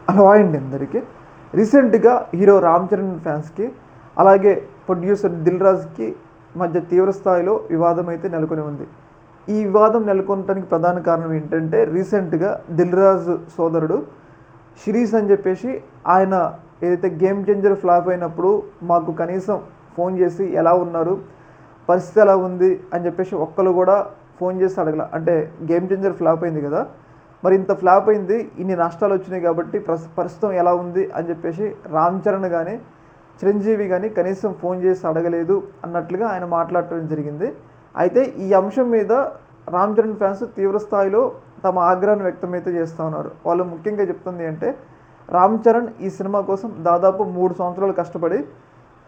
Hello అండి అందరికీ. రీసెంట్గా హీరో రామ్ చరణ్ ఫ్యాన్స్కి అలాగే ప్రొడ్యూసర్ దిల్ రాజుకి మధ్య తీవ్ర స్థాయిలో వివాదం అయితే నెలకొని ఉంది. ఈ వివాదం నెలకొనడానికి ప్రధాన కారణం ఏంటంటే రీసెంట్గా దిల్ రాజు సోదరుడు షిరీష్ అని చెప్పేసి ఆయన ఏదైతే గేమ్ చేంజర్ ఫ్లాప్ అయినప్పుడు మాకు కనీసం ఫోన్ చేసి ఎలా ఉన్నారు, పరిస్థితి ఎలా ఉంది అని చెప్పేసి ఒక్కరు కూడా ఫోన్ చేసి అడగల. అంటే గేమ్ చేంజర్ ఫ్లాప్ అయింది కదా, మరి ఇంత ఫ్లాప్ అయింది, ఇన్ని నష్టాలు వచ్చినాయి కాబట్టి ప్రస్తుతం ఎలా ఉంది అని చెప్పేసి రామ్ చరణ్ కానీ చిరంజీవి కానీ కనీసం ఫోన్ చేసి అడగలేదు అన్నట్లుగా ఆయన మాట్లాడటం జరిగింది. అయితే ఈ అంశం మీద రామ్ చరణ్ ఫ్యాన్స్ తీవ్ర స్థాయిలో తమ ఆగ్రహాన్ని వ్యక్తమైతే చేస్తూ ఉన్నారు. వాళ్ళు ముఖ్యంగా చెప్తుంది అంటే రామ్ చరణ్ ఈ సినిమా కోసం దాదాపు 3 సంవత్సరాలు కష్టపడి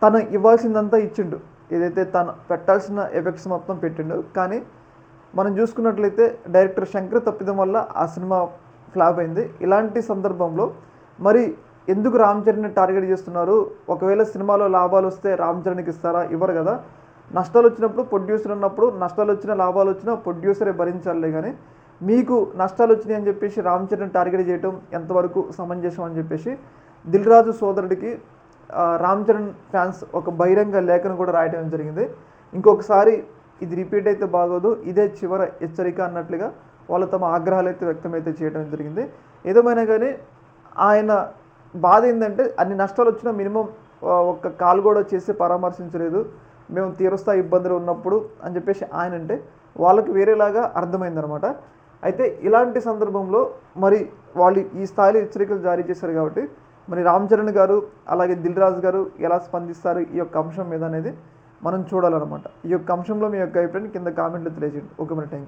తను ఇవ్వాల్సిందంతా ఇచ్చిండు. ఏదైతే తను పెట్టాల్సిన ఎఫెక్ట్స్ మొత్తం పెట్టిండు. కానీ మనం చూసుకున్నట్లయితే డైరెక్టర్ శంకర్ తప్పిదం వల్ల ఆ సినిమా ఫ్లాప్ అయింది. ఇలాంటి సందర్భంలో మరి ఎందుకు రామ్ చరణ్ని టార్గెట్ చేస్తున్నారు? ఒకవేళ సినిమాలో లాభాలు వస్తే రామ్ చరణ్కి ఇస్తారా? ఇవ్వరు కదా. నష్టాలు వచ్చినప్పుడు ప్రొడ్యూసర్ ఉన్నప్పుడు నష్టాలు వచ్చినా లాభాలు వచ్చినా ప్రొడ్యూసరే భరించాలే. కానీ మీకు నష్టాలు వచ్చినాయి అని చెప్పేసి రామ్ చరణ్ టార్గెట్ చేయడం ఎంతవరకు సమంజసం అని చెప్పేసి దిల్ రాజు సోదరుడికి రామ్ చరణ్ ఫ్యాన్స్ ఒక బహిరంగ లేఖను కూడా రాయడం జరిగింది. ఇంకొకసారి ఇది రిపీట్ అయితే బాగోదు, ఇదే చివరి హెచ్చరిక అన్నట్లుగా వాళ్ళు తమ ఆగ్రహాలు అయితే వ్యక్తమైతే చేయడం జరిగింది. ఏదేమైనా కానీ ఆయన బాధ ఏంటంటే అన్ని నష్టాలు వచ్చినా మినిమం ఒక్క కాల్ కూడా చేసి పరామర్శించలేదు, మేము తీవ్రస్థాయి ఇబ్బందులు ఉన్నప్పుడు అని చెప్పేసి ఆయన అంటే వాళ్ళకి వేరేలాగా అర్థమైందనమాట. అయితే ఇలాంటి సందర్భంలో మరి వాళ్ళు ఈ స్థాయిలో హెచ్చరికలు జారీ చేశారు కాబట్టి మరి రామ్ చరణ్ గారు అలాగే దిల్ రాజు గారు ఎలా స్పందిస్తారు ఈ యొక్క అంశం మీద అనేది మనం చూడాలన్నమాట. ఈ యొక్క అంశంలో మీ యొక్క అభిప్రాయాన్ని కింద కామెంట్లో తెలియజేయండి. ఓకే మరి, థ్యాంక్ యూ.